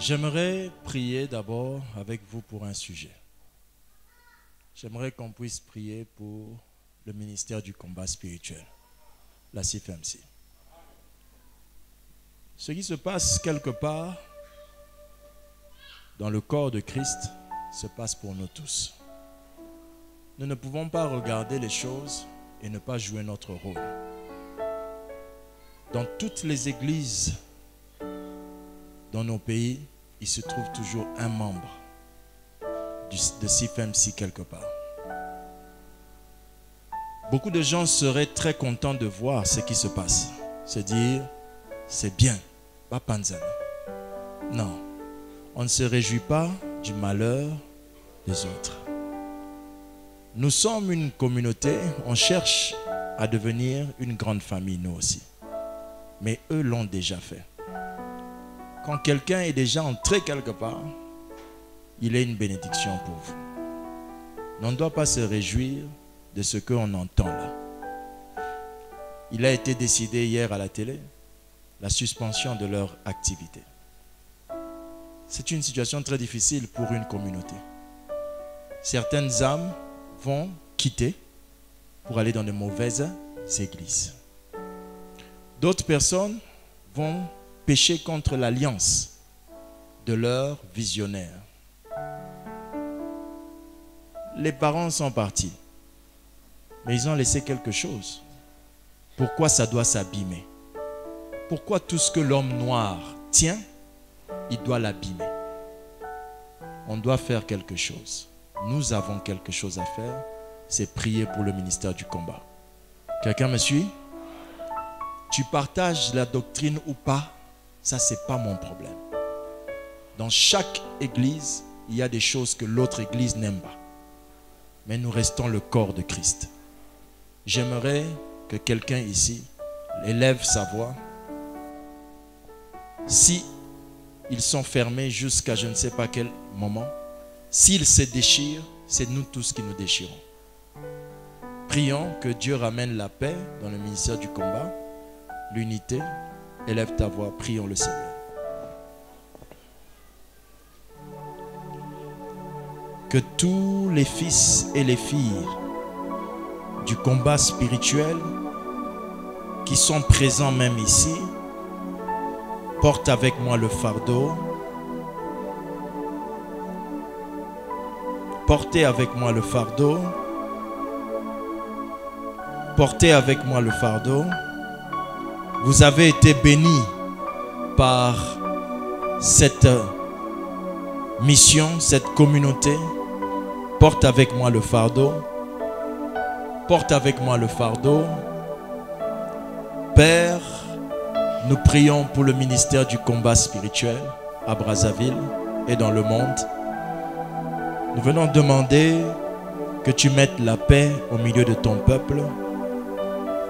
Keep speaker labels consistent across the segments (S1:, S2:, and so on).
S1: J'aimerais prier d'abord avec vous pour un sujet. J'aimerais qu'on puisse prier pour le ministère du combat spirituel, la CFMC. Ce qui se passe quelque part dans le corps de Christ se passe pour nous tous. Nous ne pouvons pas regarder les choses et ne pas jouer notre rôle. Dans toutes les églises dans nos pays, il se trouve toujours un membre de CFMC quelque part. Beaucoup de gens seraient très contents de voir ce qui se passe. Se dire, c'est bien, pas panzana. Non, on ne se réjouit pas du malheur des autres. Nous sommes une communauté, on cherche à devenir une grande famille, nous aussi. Mais eux l'ont déjà fait. Quand quelqu'un est déjà entré quelque part, il est une bénédiction pour vous. On ne doit pas se réjouir de ce qu'on entend là. Il a été décidé hier à la télé, la suspension de leur activité. C'est une situation très difficile pour une communauté. Certaines âmes vont quitter pour aller dans de mauvaises églises. D'autres personnes vont pécher contre l'alliance de leurs visionnaires. Les parents sont partis, mais ils ont laissé quelque chose. Pourquoi ça doit s'abîmer? Pourquoi tout ce que l'homme noir tient, il doit l'abîmer? On doit faire quelque chose. Nous avons quelque chose à faire, c'est prier pour le ministère du combat. Quelqu'un me suit? Tu partages la doctrine ou pas? Ça, ce n'est pas mon problème. Dans chaque église, il y a des choses que l'autre église n'aime pas. Mais nous restons le corps de Christ. J'aimerais que quelqu'un ici élève sa voix. Si ils sont fermés jusqu'à je ne sais pas quel moment, s'ils se déchirent, c'est nous tous qui nous déchirons. Prions que Dieu ramène la paix dans le ministère du combat, l'unité. Élève ta voix, prions le Seigneur. Que tous les fils et les filles du combat spirituel qui sont présents même ici portent avec moi le fardeau. Portez avec moi le fardeau. Portez avec moi le fardeau. Vous avez été bénis par cette mission, cette communauté. Porte avec moi le fardeau. Porte avec moi le fardeau. Père, nous prions pour le ministère du combat spirituel à Brazzaville et dans le monde. Nous venons demander que tu mettes la paix au milieu de ton peuple.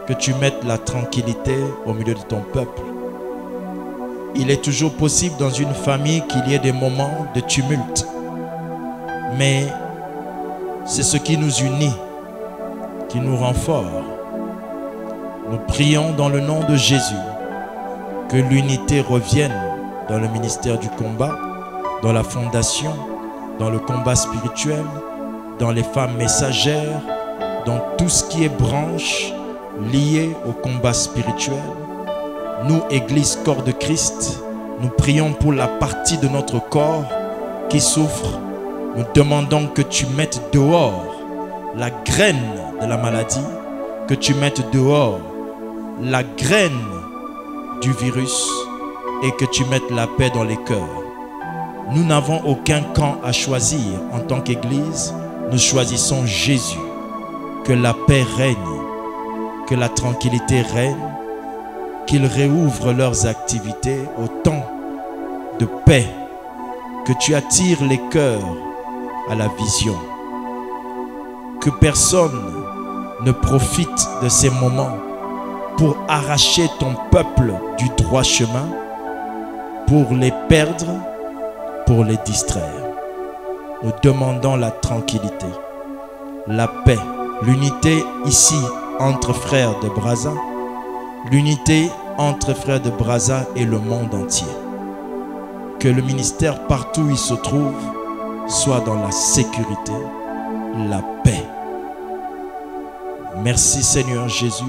S1: Que tu mettes la tranquillité au milieu de ton peuple. Il est toujours possible dans une famille qu'il y ait des moments de tumulte. Mais c'est ce qui nous unit, qui nous rend forts. Nous prions dans le nom de Jésus que l'unité revienne dans le ministère du combat, dans la fondation, dans le combat spirituel, dans les femmes messagères, dans tout ce qui est branche lié au combat spirituel. Nous, Église Corps de Christ, nous prions pour la partie de notre corps qui souffre. Nous demandons que tu mettes dehors la graine de la maladie, que tu mettes dehors la graine du virus et que tu mettes la paix dans les cœurs. Nous n'avons aucun camp à choisir en tant qu'Église. Nous choisissons Jésus. Que la paix règne. Que la tranquillité règne, qu'ils réouvrent leurs activités au temps de paix, que tu attires les cœurs à la vision, que personne ne profite de ces moments pour arracher ton peuple du droit chemin, pour les perdre, pour les distraire. Nous demandons la tranquillité, la paix, l'unité ici entre frères de Brazza, l'unité entre frères de Brazza et le monde entier. Que le ministère, partout où il se trouve, soit dans la sécurité, la paix. Merci Seigneur Jésus,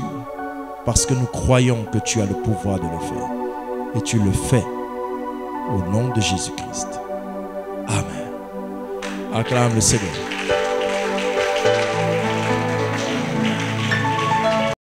S1: parce que nous croyons que tu as le pouvoir de le faire. Et tu le fais au nom de Jésus-Christ. Amen. Acclame le Seigneur.